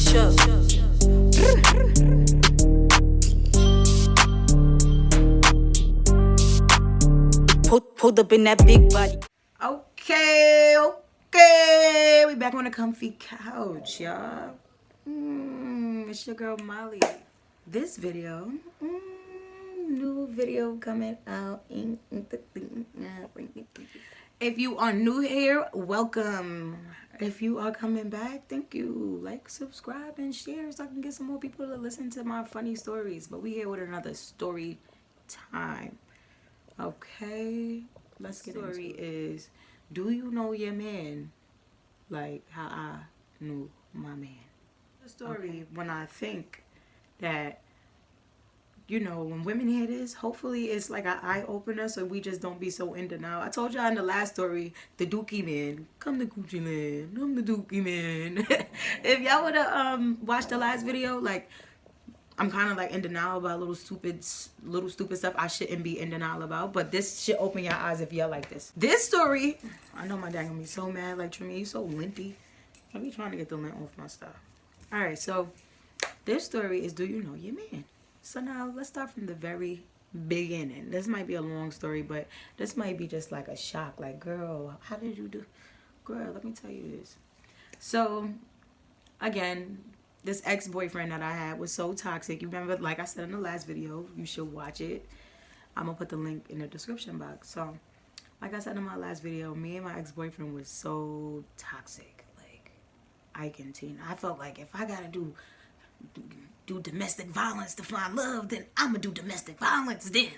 shook. Pulled up in that big body. Okay. We back on the comfy couch, y'all. It's your girl Molly. This video, new video coming out. If you are new here, welcome. If you are coming back, thank you. Like, subscribe, and share so I can get some more people to listen to my funny stories. But we here with another story time. Okay, let's get into it. Story is, do you know your man like how I knew my man? The story, when I think that, you know, when women hear this, hopefully it's like an eye-opener so we just don't be so in denial. I told y'all in the last story, the Dookie man. Come to Gucci land. I'm the Dookie man. If y'all would have watched the last video, like, I'm kind of like in denial about little stupid stuff I shouldn't be in denial about. But this should open your eyes if y'all like this. This story, I know my dad gonna be so mad. Like, Tremy, you so linty. I be trying to get the lint off my stuff. Alright, so this story is, do you know your man? So now let's start from the very beginning. This might be a long story, but this might be just like a shock. Like, girl, how did you do? Girl, let me tell you this. So, again, this ex-boyfriend that I had was so toxic. You remember, like I said in the last video, you should watch it. I'm going to put the link in the description box. So, like I said in my last video, me and my ex-boyfriend was so toxic. Like, Ike and Tina. I felt like if I got to do domestic violence to find love, then I'm going to do domestic violence then.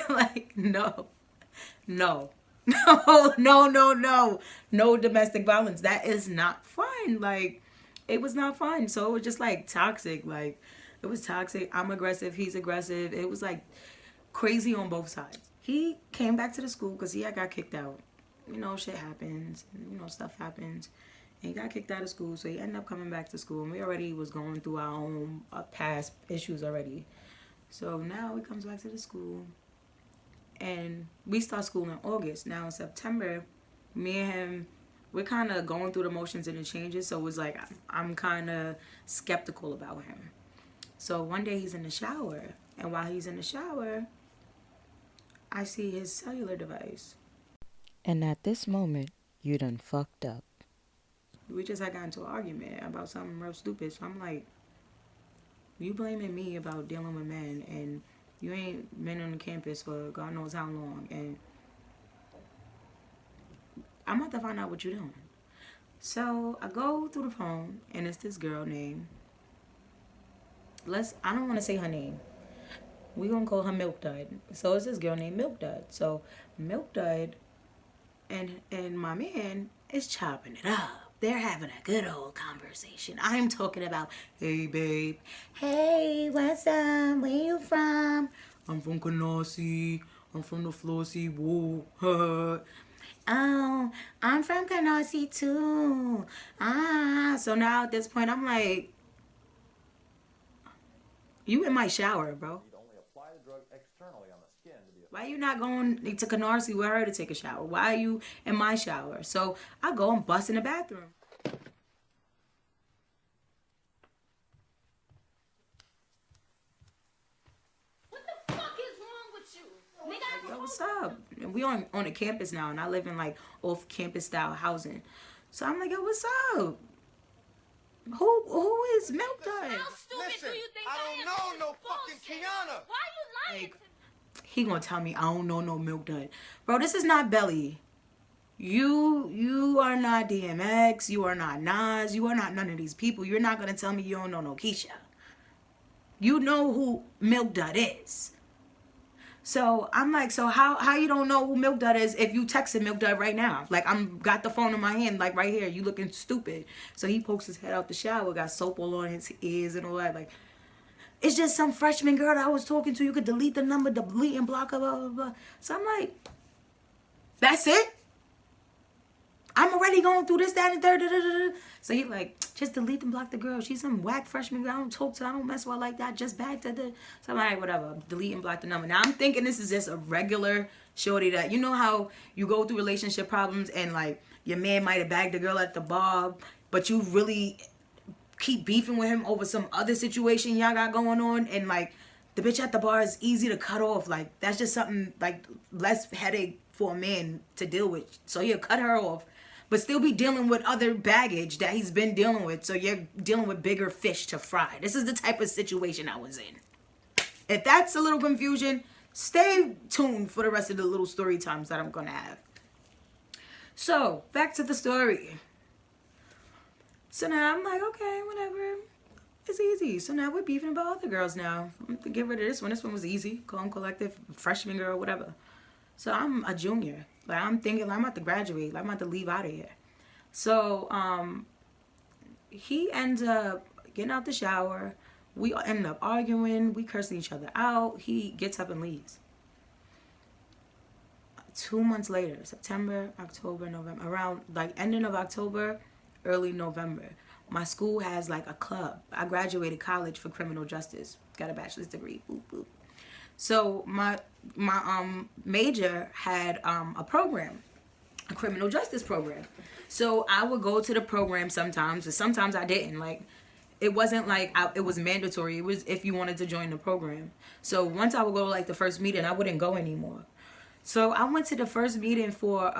Like, no domestic violence. That is not fun. Like, it was not fun. So it was just like toxic. Like, it was toxic. I'm aggressive. He's aggressive. It was like crazy on both sides. He came back to the school because he had got kicked out. You know, shit happens. And, you know, stuff happens. And he got kicked out of school. So he ended up coming back to school. And we already was going through our own past issues already. So now he comes back to the school. And we start school in August. Now in September, me and him, we're kind of going through the motions and the changes. So it was like, I'm kind of skeptical about him. So one day he's in the shower. And while he's in the shower, I see his cellular device. And at this moment, you done fucked up. We just had gotten into an argument about something real stupid. So I'm like, you blaming me about dealing with men, and you ain't been on the campus for God knows how long, and I'm about to find out what you're doing. So I go through the phone, and it's this girl named, I don't want to say her name. We're going to call her Milk Dud. So it's this girl named Milk Dud. So Milk Dud and my man is chopping it up. They're having a good old conversation. I'm talking about, hey, babe. Hey, what's up? Where you from? I'm from Canarsie. I'm from the Flossie. Whoa. Oh, I'm from Canarsie, too. So now at this point, I'm like, you in my shower, bro. Apply the drug externally on the skin to be Why you not going to Canarsie with her to take a shower? Why are you in my shower? So I go and bust in the bathroom. What the fuck is wrong with you? Nigga, Yo, what's up? And we on the campus now, and I live in like off-campus style housing. So I'm like, yo, what's up? Who is Milk Dud? how stupid do you think I don't know no fucking Kiana. Why are you lying Like, to me? he gonna tell me I don't know no Milk Dud. Bro, this is not Belly. You are not DMX. You are not Nas. You are not none of these people. You're not gonna tell me you don't know no Keisha. You know who Milk Dud is. So I'm like, so how you don't know who Milk Dud is if you texted Milk Dud right now? Like, I'm got the phone in my hand, like right here. You looking stupid. So he pokes his head out the shower, got soap all on his ears and all that. Like, it's just some freshman girl that I was talking to. You could delete the number, delete and block her, blah, blah, blah. So I'm like, that's it? I'm already going through this, that, and third. Da, da, da, da. So he like, just delete and block the girl. She's some whack freshman girl. I don't talk to her. I don't mess with her like that. Just back to the. So I'm like, whatever. Delete and block the number. Now I'm thinking this is just a regular shorty that, you know how you go through relationship problems and like your man might have bagged the girl at the bar, but you really keep beefing with him over some other situation y'all got going on, and like the bitch at the bar is easy to cut off. Like that's just something like less headache for a man to deal with. So he'll cut her off, but still be dealing with other baggage that he's been dealing with. So you're dealing with bigger fish to fry. This is the type of situation I was in. If that's a little confusion, stay tuned for the rest of the little story times that I'm gonna have. So back to the story. So now I'm like, okay, whatever. It's easy. So now we're beefing about other girls now. I'm gonna get rid of this one. This one was easy. Calm, collective, freshman girl, whatever. So I'm a junior. Like I'm thinking, like, I'm about to graduate. Like, I'm about to leave out of here. So he ends up getting out the shower. We ended up arguing. We cursing each other out. He gets up and leaves. 2 months later, September, October, November, around like ending of October, early November, my school has like a club. I graduated college for criminal justice. Got a bachelor's degree. Boop, boop. So my major had a program, a criminal justice program. So I would go to the program sometimes, and sometimes I didn't. Like, it wasn't like it was mandatory. It was if you wanted to join the program. So once I would go to like the first meeting, I wouldn't go anymore. So I went to the first meeting for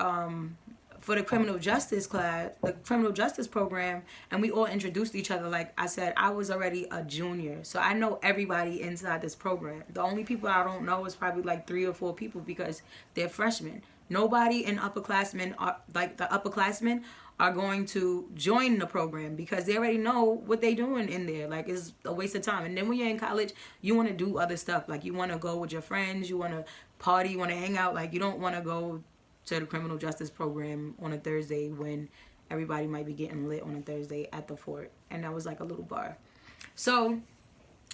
the criminal justice class, the criminal justice program, and we all introduced each other. Like I said, I was already a junior, so I know everybody inside this program. The only people I don't know is probably like 3 or 4 people because they're freshmen. Nobody in upperclassmen are like the upperclassmen are going to join the program because they already know what they're doing in there. Like, it's a waste of time. And then when you're in college, you want to do other stuff. Like, you want to go with your friends, you want to party, you want to hang out. Like, you don't want to go to the criminal justice program on a Thursday when everybody might be getting lit on a Thursday at the fort. And that was like a little bar. So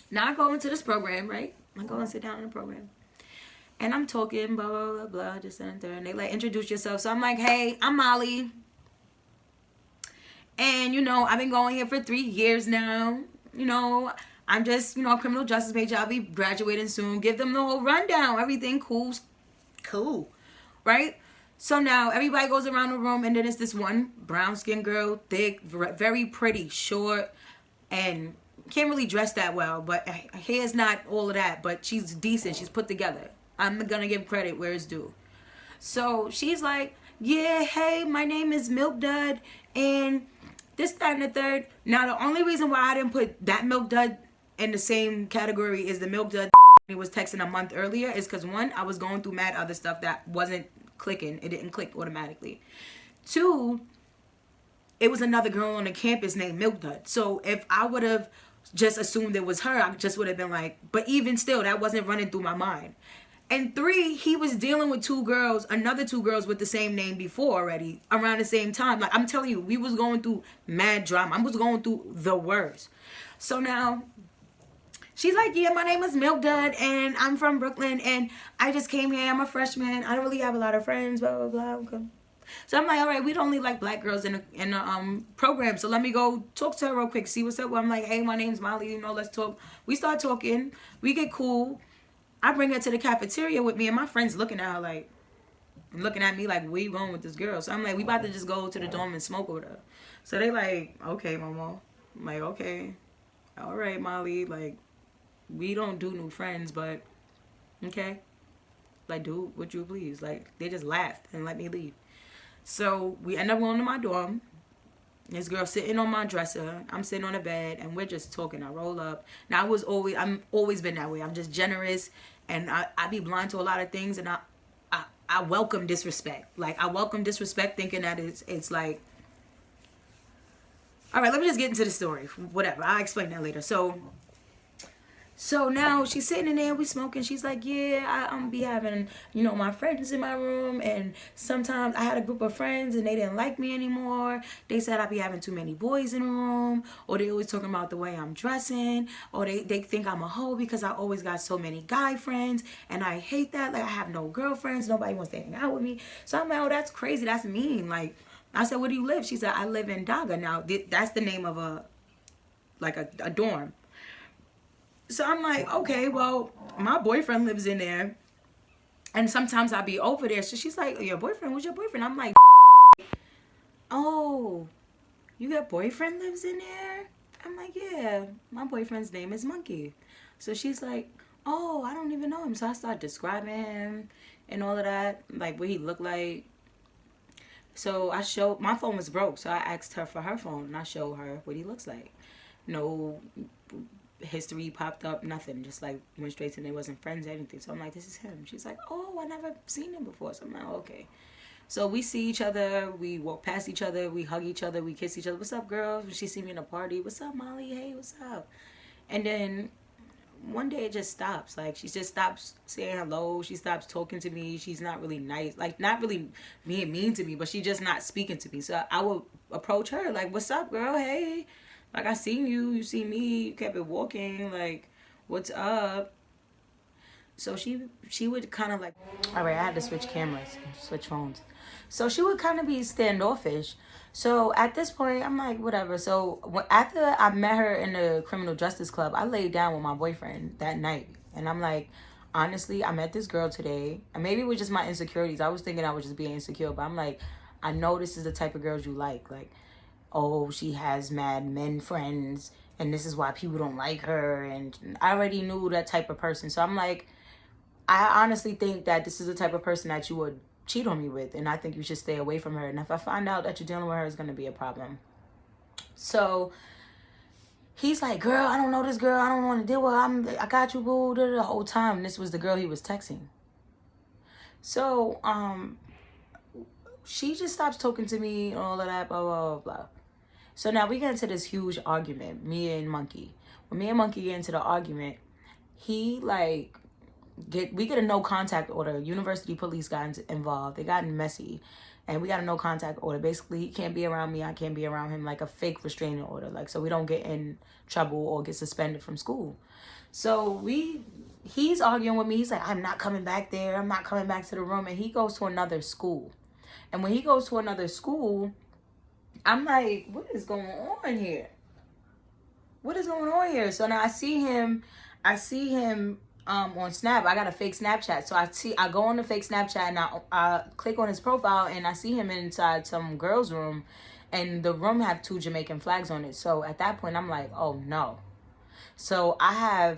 now I go into this program, right? I go and sit down in the program. And I'm talking, blah, blah, blah, blah, just and there. And they like, introduce yourself. So I'm like, hey, I'm Molly. And, you know, I've been going here for 3 years now. You know, I'm just, you know, a criminal justice major. I'll be graduating soon. Give them the whole rundown. Everything cool. Right? So now everybody goes around the room, and then it's this one brown-skinned girl, thick, very pretty, short, and can't really dress that well. But her hair's not all of that, but she's decent. She's put together. I'm going to give credit where it's due. So she's like, yeah, hey, my name is Milk Dud, and this, that, and the third. Now, the only reason why I didn't put that Milk Dud in the same category as the Milk Dud he was texting a month earlier is because, one, I was going through mad other stuff that wasn't clicking. It didn't click automatically. 2, it was another girl on the campus named Milk Dud. So if I would have just assumed it was her, I just would have been like, but even still, that wasn't running through my mind. And 3, he was dealing with 2 girls, another 2 girls with the same name before already, around the same time. Like, I'm telling you, we was going through mad drama. I was going through the worst. So now, she's like, yeah, my name is Milk Dud, and I'm from Brooklyn, and I just came here. I'm a freshman. I don't really have a lot of friends, blah, blah, blah. Okay. So I'm like, all right, we don't only like black girls in the program, so let me go talk to her real quick, see what's up. I'm like, hey, my name's Molly, you know, let's talk. We start talking. We get cool. I bring her to the cafeteria with me, and my friend's looking at her like, looking at me like, where you going with this girl? So I'm like, we about to just go to the dorm and smoke with her. So they like, okay, mama. I'm like, okay. All right, Molly. Like, we don't do new friends, but okay. Like, do what you please. Like, they just laughed and let me leave. So we end up going to my dorm. This girl sitting on my dresser. I'm sitting on the bed, and we're just talking. I roll up. Now, I'm always been that way. I'm just generous, and I be blind to a lot of things, and I welcome disrespect. Like, I welcome disrespect, thinking that it's like, all right, let me just get into the story. Whatever, I'll explain that later. So now she's sitting in there, we smoking. She's like, yeah, I'm be having, you know, my friends in my room. And sometimes I had a group of friends and they didn't like me anymore. They said I be having too many boys in the room. Or they always talking about the way I'm dressing. Or they think I'm a hoe because I always got so many guy friends. And I hate that. Like, I have no girlfriends. Nobody wants to hang out with me. So I'm like, oh, that's crazy. That's mean. Like, I said, where do you live? She said, I live in Daga. Now, that's the name of a dorm. So I'm like, okay, well, my boyfriend lives in there. And sometimes I'll be over there. So she's like, your boyfriend? Who's your boyfriend? I'm like, oh, you got boyfriend lives in there? I'm like, yeah, my boyfriend's name is Monkey. So she's like, oh, I don't even know him. So I start describing him and all of that, like what he looked like. So my phone was broke, so I asked her for her phone and I showed her what he looks like. No history popped up, nothing. Just like went straight to they wasn't friends or anything. So I'm like, this is him. She's like, oh, I never seen him before. So I'm like, okay. So we see each other, we walk past each other, we hug each other, we kiss each other. What's up, girls? When she see me in a party, what's up, Molly? Hey, what's up? And then one day it just stops. Like, she just stops saying hello. She stops talking to me. She's not really nice. Like, not really being mean to me, but she just not speaking to me. So I would approach her, like, what's up, girl? Hey. Like, I seen you. You see me. You kept it walking. Like, what's up? So she would kind of like, all right, I had to switch cameras, switch phones. So she would kind of be standoffish. So at this point, I'm like, whatever. So after I met her in the criminal justice club, I laid down with my boyfriend that night. And I'm like, honestly, I met this girl today. And maybe it was just my insecurities. I was thinking I was just being insecure. But I'm like, I know this is the type of girls you like. Like, oh, she has mad men friends. And this is why people don't like her. And I already knew that type of person. So I'm like, I honestly think that this is the type of person that you would cheat on me with, and I think you should stay away from her. And if I find out that you're dealing with her, it's going to be a problem. So he's like, girl, I don't know this girl. I don't want to deal with her. I got you, boo. The whole time, this was the girl he was texting. So she just stops talking to me and all of that, blah, blah, blah, blah. So now we get into this huge argument, me and Monkey. When me and Monkey get into the argument, he like... we get a no contact order. University police got involved. They got messy, and we got a no contact order. Basically, he can't be around me. I can't be around him. Like a fake restraining order, like so we don't get in trouble or get suspended from school. So he's arguing with me. He's like, I'm not coming back there. I'm not coming back to the room. And he goes to another school. And when he goes to another school, I'm like, what is going on here? What is going on here? So now I see him on Snap. I got a fake Snapchat. So I go on the fake Snapchat and I click on his profile and I see him inside some girl's room, and the room have 2 Jamaican flags on it. So at that point I'm like, oh no. So I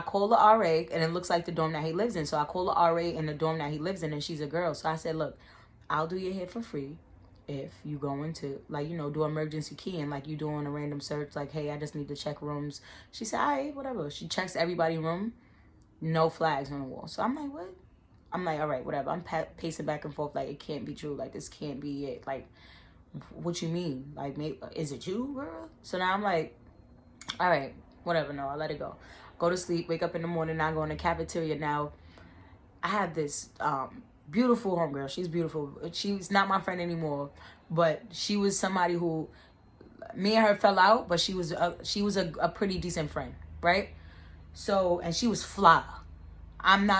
call the RA, and it looks like the dorm that he lives in. So I call the RA in the dorm that he lives in, and she's a girl. So I said, look, I'll do your hair for free if you going to, like, do emergency keying, like you doing a random search, like, hey, I just need to check rooms. She said, all right, whatever. She checks everybody's room. No flags on the wall. So I'm like, what? I'm like, all right, whatever. I'm pacing back and forth like, it can't be true. Like, this can't be it. Like, what you mean? Like, maybe, is it you, girl? So now I'm like, all right, whatever. No, I let it go. Go to sleep, wake up in the morning. Now I go in the cafeteria. Now I have this beautiful homegirl. She's beautiful. She's not my friend anymore, but she was somebody who, me and her fell out, but she was a pretty decent friend, right? So, and she was fly.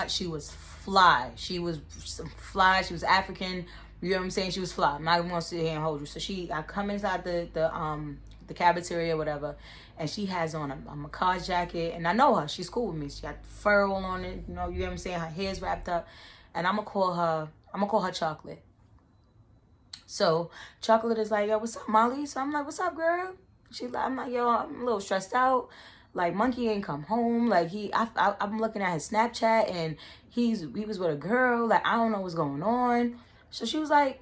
She was fly. She was fly. She was African. You know what I'm saying? She was fly. I'm not going to sit here and hold you. So I come inside the cafeteria, whatever, and she has on a macaque jacket, and I know her. She's cool with me. She got fur all on it. You know what I'm saying? Her hair's wrapped up, and I'm gonna call her Chocolate. So Chocolate is like, yo, what's up, Molly? So I'm like, what's up, girl? I'm like, yo, I'm a little stressed out. Like, Monkey ain't come home. Like, I'm looking at his Snapchat, and he was with a girl. Like, I don't know what's going on. So she was like,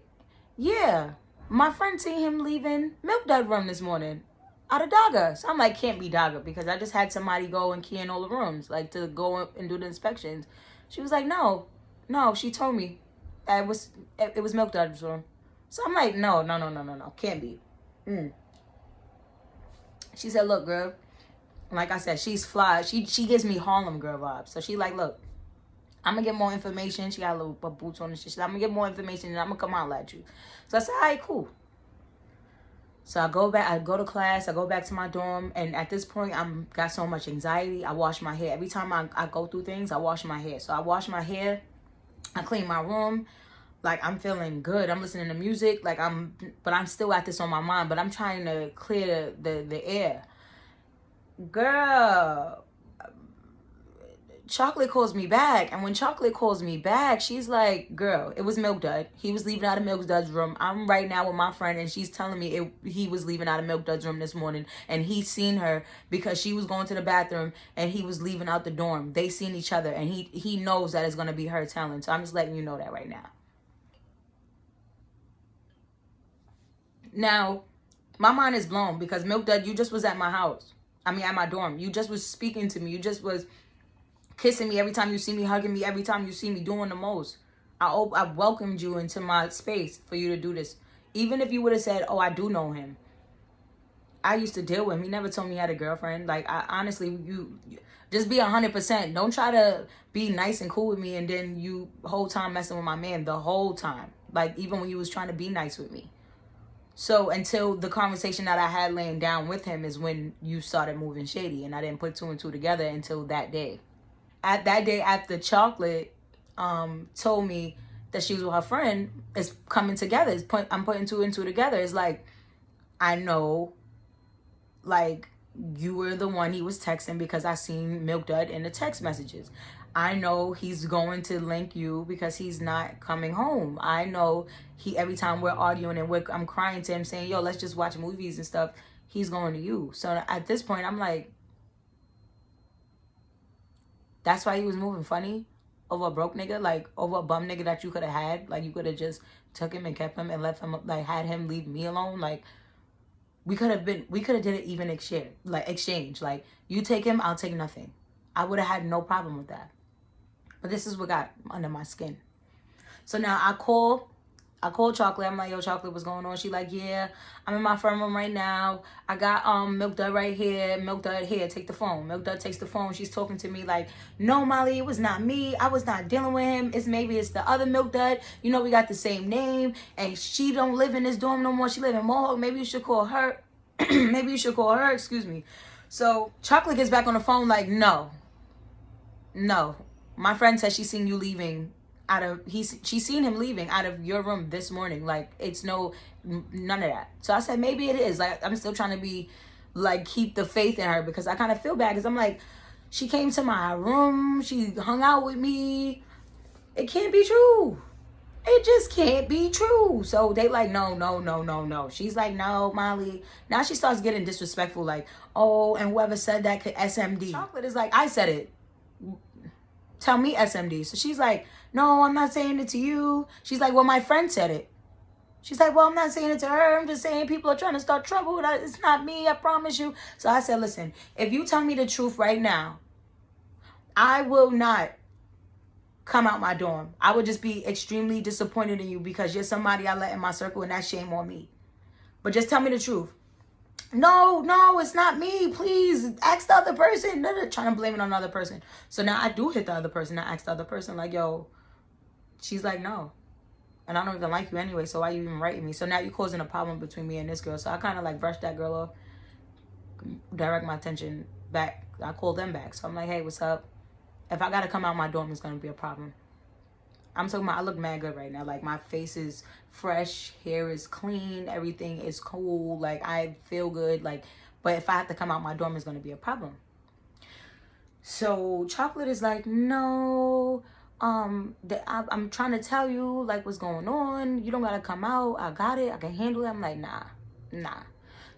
yeah, my friend seen him leaving Milk Dud room this morning out of Dagga. So I'm like, can't be Dagga, because I just had somebody go and key in all the rooms, like, to go and do the inspections. She was like, no, she told me that it was Milk Dud's room. So I'm like, no, can't be. She said, look, girl, like I said, she's fly. She gives me Harlem girl vibes. So she like, look, I'm going to get more information. She got a little boots on and shit. I'm going to get more information, and I'm going to come out at you. So I said, all right, cool. So I go to class. I go back to my dorm. And at this point, got so much anxiety. I wash my hair. Every time I go through things, I wash my hair. So I wash my hair. I clean my room. Like, I'm feeling good. I'm listening to music. Like, but I'm still at this on my mind. But I'm trying to clear the air. Girl, Chocolate calls me back, and when Chocolate calls me back, she's like, girl, it was Milk Dud. He was leaving out of Milk Dud's room. I'm right now with my friend, and she's telling me he was leaving out of Milk Dud's room this morning, and he seen her because she was going to the bathroom, and he was leaving out the dorm. They seen each other, and he knows that it's going to be her telling. So I'm just letting you know that right now. Now, my mind is blown because Milk Dud, you just was at my house. I mean, at my dorm. You just was speaking to me. You just was kissing me every time you see me, hugging me every time you see me, doing the most. I welcomed you into my space for you to do this. Even if you would have said, oh, I do know him. I used to deal with him. He never told me he had a girlfriend. Like, I honestly, you just be 100%. Don't try to be nice and cool with me and then you whole time messing with my man the whole time. Like, even when you was trying to be nice with me. So until the conversation that I had laying down with him is when you started moving shady. And I didn't put two and two together until that day. At that day after Chocolate told me that she was with her friend, it's coming together. I'm putting two and two together. It's like, I know, like, you were the one he was texting because I seen Milk Dud in the text messages. I know he's going to link you because he's not coming home. I know every time we're arguing and I'm crying to him saying, yo, let's just watch movies and stuff, he's going to you. So at this point, I'm like, that's why he was moving funny over a broke nigga, like over a bum nigga that you could have had. Like, you could have just took him and kept him and left him, like, had him leave me alone. Like, we could have did it even exchange. Like, you take him, I'll take nothing. I would have had no problem with that. But this is what got under my skin. So now I call Chocolate. I'm like, yo, Chocolate, what's going on? She like, yeah, I'm in my friend room right now. I got Milk Dud right here. Milk Dud, here, take the phone. Milk Dud takes the phone. She's talking to me like, no, Molly, it was not me. I was not dealing with him. It's the other Milk Dud. You know, we got the same name. And she don't live in this dorm no more. She live in Mohawk. Maybe you should call her. Maybe you should call her. Excuse me. So Chocolate gets back on the phone like, no. My friend said she seen you leaving she seen him leaving out of your room this morning. Like, it's none of that. So I said, maybe it is. Like, I'm still trying to be, like, keep the faith in her because I kind of feel bad because I'm like, she came to my room. She hung out with me. It can't be true. It just can't be true. So they like, no. She's like, no, Molly. Now she starts getting disrespectful. Like, oh, and whoever said that could SMD. Chocolate is like, I said it. Tell me SMD. So she's like, no, I'm not saying it to you. She's like, well, my friend said it. She's like, well, I'm not saying it to her. I'm just saying people are trying to start trouble. It's not me, I promise you. So I said, listen, if you tell me the truth right now, I will not come out my dorm. I would just be extremely disappointed in you because you're somebody I let in my circle and that's shame on me. But just tell me the truth. No, it's not me. Please, ask the other person. Trying to blame it on another person. So now I do hit the other person. I ask the other person, like, yo, she's like, no. And I don't even like you anyway, so why you even writing me? So now you're causing a problem between me and this girl. So I kind of like brushed that girl off, direct my attention back. I called them back. So I'm like, hey, what's up? If I got to come out my dorm, it's going to be a problem. I'm talking about, I look mad good right now. Like, my face is fresh, hair is clean, everything is cool. Like, I feel good. Like, but if I have to come out my dorm, it's going to be a problem. So Chocolate is like, no, I'm trying to tell you, like, what's going on. You don't got to come out. I got it. I can handle it. I'm like, nah.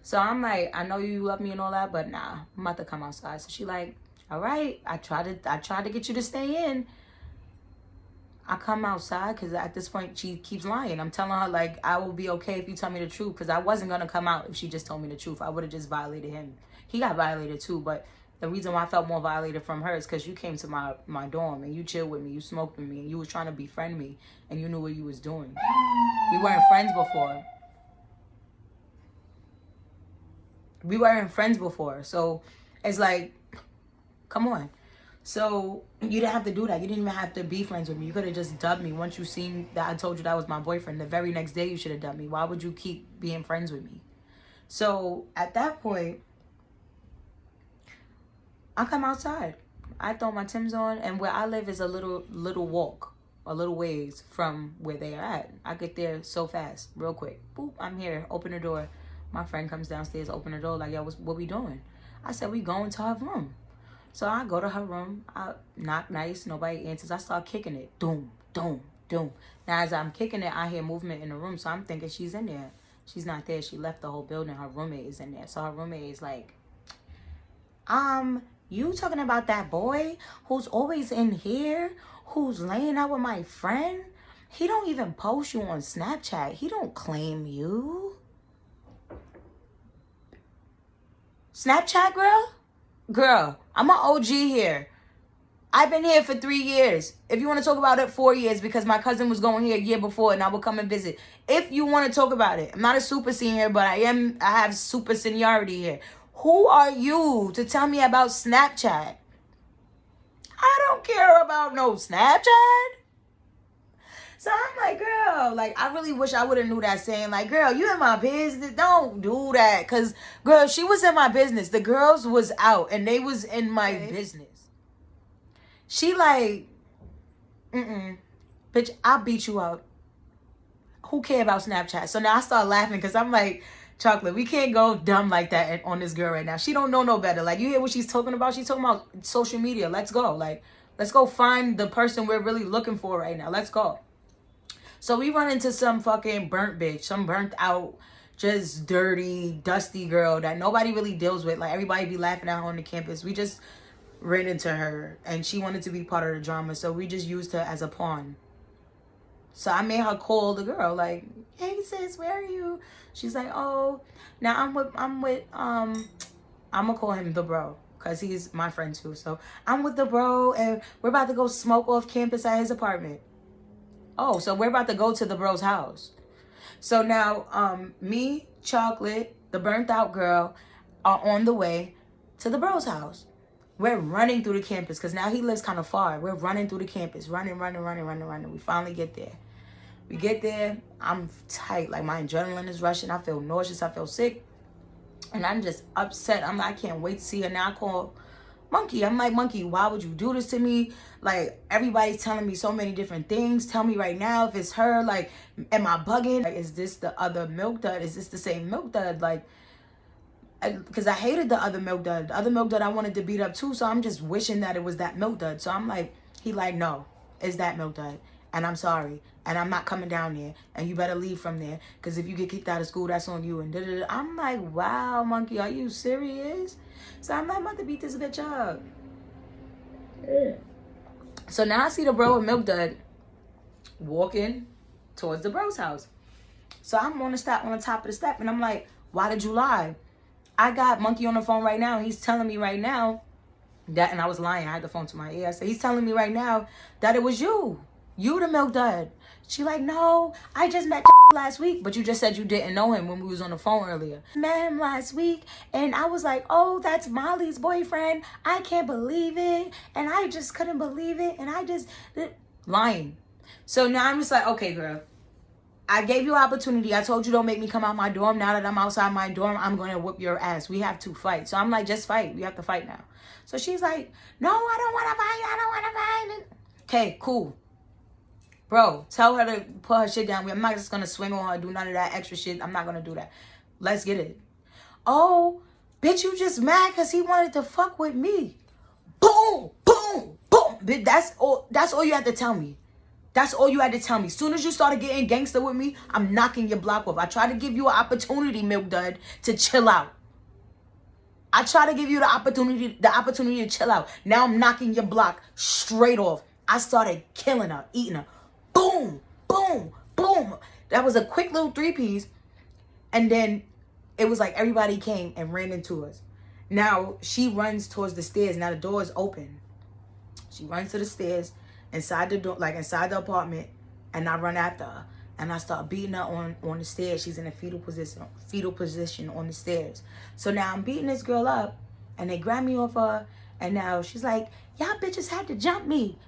So I'm like, I know you love me and all that, but nah, I'm about to come outside. So she like, all right, I tried to get you to stay in. I come outside because at this point she keeps lying. I'm telling her, like, I will be okay if you tell me the truth because I wasn't going to come out if she just told me the truth. I would have just violated him. He got violated too, but the reason why I felt more violated from her is because you came to my dorm and you chilled with me, you smoked with me, and you was trying to befriend me and you knew what you was doing. We weren't friends before. So it's like, come on. So you didn't have to do that. You didn't even have to be friends with me. You could have just dubbed me. Once you seen that I told you that was my boyfriend, the very next day you should have dubbed me. Why would you keep being friends with me? So at that point, I come outside. I throw my Timbs on, and where I live is a little walk, a little ways from where they are at. I get there so fast, real quick. Boop, I'm here. Open the door. My friend comes downstairs, open the door, like, yo, what we doing? I said, we going to her room. So I go to her room. I knock nice. Nobody answers. I start kicking it. Doom, doom, doom. Now as I'm kicking it, I hear movement in the room. So I'm thinking she's in there. She's not there. She left the whole building. Her roommate is in there. So her roommate is like, you talking about that boy who's always in here, who's laying out with my friend? He don't even post you on Snapchat. He don't claim you. Snapchat girl? Girl, I'm an OG here. I've been here for 3 years. If you want to talk about it, 4 years, because my cousin was going here a year before and I would come and visit. If you want to talk about it. I'm not a super senior, but I have super seniority here. Who are you to tell me about Snapchat? I don't care about no Snapchat. So I'm like, girl, like, I really wish I would have knew that, saying, like, girl, you in my business. Don't do that. Because, girl, she was in my business. The girls was out, and they was in my business. She like, bitch, I'll beat you up. Who care about Snapchat? So now I start laughing because I'm like, Chocolate, we can't go dumb like that on this girl right now. She don't know no better. Like, you hear what she's talking about? She's talking about social media. Let's go. Like, let's go find the person we're really looking for right now. Let's go. So we run into some fucking burnt bitch, some burnt out, just dirty, dusty girl that nobody really deals with. Like, everybody be laughing at her on the campus. We just ran into her and she wanted to be part of the drama. So we just used her as a pawn. So I made her call the girl, like, hey sis, where are you? She's like, oh, now I'm gonna call him the bro, because he's my friend too. So I'm with the bro and we're about to go smoke off campus at his apartment. Oh, so we're about to go to the bro's house. So now me, Chocolate, the burnt out girl are on the way to the bro's house. We're running through the campus because now he lives kind of far. We're running through the campus, running. We finally get there. We get there. I'm tight. Like, my adrenaline is rushing. I feel nauseous. I feel sick. And I'm just upset. I'm like, I can't wait to see her. Now I call Monkey. I'm like, Monkey, why would you do this to me? Like, everybody's telling me so many different things. Tell me right now if it's her. Like, am I bugging? Like, is this the other milk dud? Is this the same milk dud? Like, because I hated the other milk dud. The other milk dud I wanted to beat up too. So I'm just wishing that it was that milk dud. So I'm like, he like, no, it's that milk dud. And I'm sorry. And I'm not coming down there. And you better leave from there. Because if you get kicked out of school, that's on you. And da-da-da. I'm like, wow, Monkey, are you serious? So I'm like, I'm about to beat this bitch up. Yeah. So now I see the bro with milk dud walking towards the bro's house. So I'm on the top of the step. And I'm like, why did you lie? I got Monkey on the phone right now. And he's telling me right now that, and I was lying. I had the phone to my ear. I said, he's telling me right now that it was you. You the milk dud. She like, no, I just met last week. But you just said you didn't know him when we was on the phone earlier. Met him last week. And I was like, oh, that's Molly's boyfriend. I can't believe it. And I just couldn't believe it. And I just, lying. So now I'm just like, okay, girl. I gave you opportunity. I told you don't make me come out my dorm. Now that I'm outside my dorm, I'm going to whoop your ass. We have to fight. So I'm like, just fight. We have to fight now. So she's like, no, I don't want to fight. I don't want to fight. Okay, cool. Bro, tell her to put her shit down. I'm not just going to swing on her, do none of that extra shit. I'm not going to do that. Let's get it. Oh, bitch, you just mad because he wanted to fuck with me. Boom, boom, boom. Bitch, that's all you had to tell me. That's all you had to tell me. As soon as you started getting gangster with me, I'm knocking your block off. I tried to give you an opportunity, milk dud, to chill out. I tried to give you the opportunity to chill out. Now I'm knocking your block straight off. I started killing her, eating her. Boom, boom, boom. That was a quick little 3-piece. And then it was like everybody came and ran into us. Now she runs towards the stairs. Now the door is open. She runs to the stairs inside the door, like inside the apartment. And I run after her. And I start beating her on the stairs. She's in a fetal position on the stairs. So now I'm beating this girl up. And they grab me off her. And now she's like, y'all bitches had to jump me.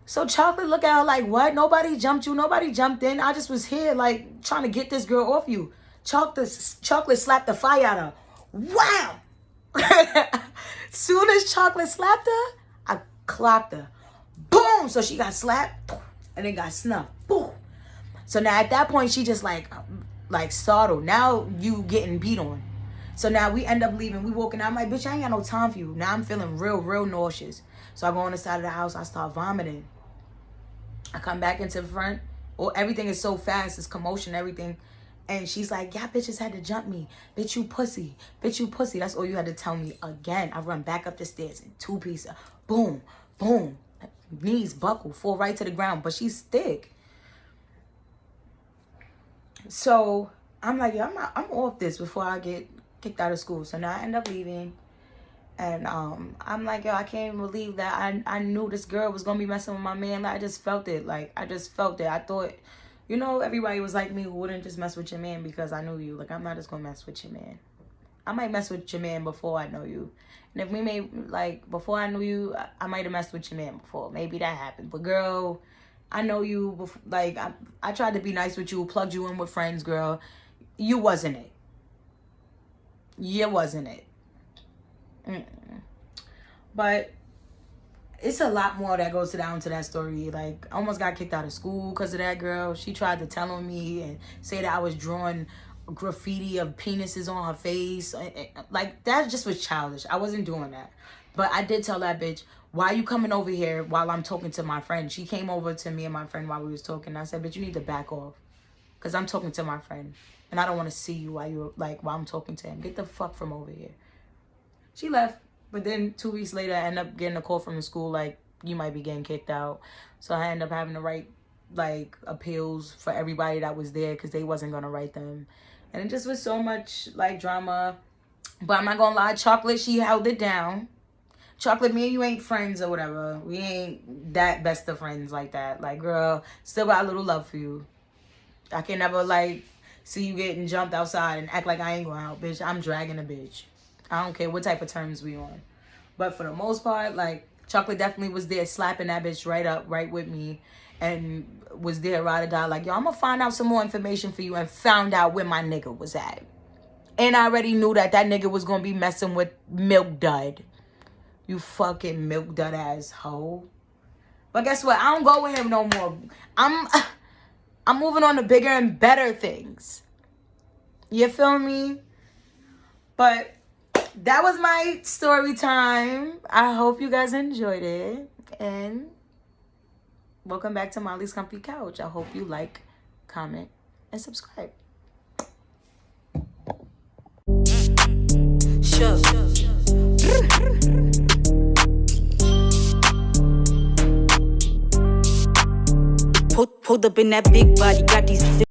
So Chocolate look at her like, what? Nobody jumped you. Nobody jumped in. I just was here like trying to get this girl off you. Chocolate slapped the fire out of her. Wow! Soon as Chocolate slapped her, I clocked her. Boom! So she got slapped and then got snuffed. Boom! So now at that point, she just like startled. Now you getting beat on. So now we end up leaving. We walking out. I'm like, bitch, I ain't got no time for you. Now I'm feeling real nauseous. So I go on the side of the house. I start vomiting. I come back into the front. Everything is so fast. It's commotion, everything. And she's like, y'all bitches had to jump me. Bitch, you pussy. Bitch, you pussy. That's all you had to tell me again. I run back up the stairs in 2 pieces. Boom, boom. Knees buckle, fall right to the ground. But she's thick. So I'm like, yo, I'm off this before I get kicked out of school. So now I end up leaving. And I'm like, yo, I can't even believe that I knew this girl was going to be messing with my man. Like, I just felt it. I thought, you know, everybody was like me who wouldn't just mess with your man because I knew you. Like, I'm not just going to mess with your man. I might mess with your man before I know you. And if we made, like, before I knew you, I might have messed with your man before. Maybe that happened. But, girl, I know you. Before, like, I tried to be nice with you, plugged you in with friends, girl. You wasn't it. You wasn't it. But it's a lot more that goes down to that story. Like, I almost got kicked out of school because of that girl. She tried to tell on me and say that I was drawing graffiti of penises on her face. Like, that just was childish. I wasn't doing that. But I did tell that bitch, why you coming over here while I'm talking to my friend? She came over to me and my friend while we was talking. I said, bitch, you need to back off because I'm talking to my friend. And I don't want to see you while I'm talking to him. Get the fuck from over here. She left. But then 2 weeks later, I ended up getting a call from the school, like, you might be getting kicked out. So I ended up having to write, like, appeals for everybody that was there because they wasn't going to write them. And it just was so much, like, drama. But I'm not going to lie, Chocolate, she held it down. Chocolate, me and you ain't friends or whatever. We ain't that best of friends like that. Like, girl, still got a little love for you. I can never, like, see you getting jumped outside and act like I ain't going out, bitch. I'm dragging a bitch. I don't care what type of terms we on. But for the most part, like, Chocolate definitely was there slapping that bitch right with me. And was there ride or die. Like, yo, I'm going to find out some more information for you. And found out where my nigga was at. And I already knew that nigga was going to be messing with Milk Dud. You fucking Milk Dud ass hoe. But guess what? I don't go with him no more. I'm moving on to bigger and better things. You feel me? But that was my story time. I hope you guys enjoyed it. And welcome back to Molly's Comfy Couch. I hope you like, comment, and subscribe. Sure. Pulled up in that big body, got these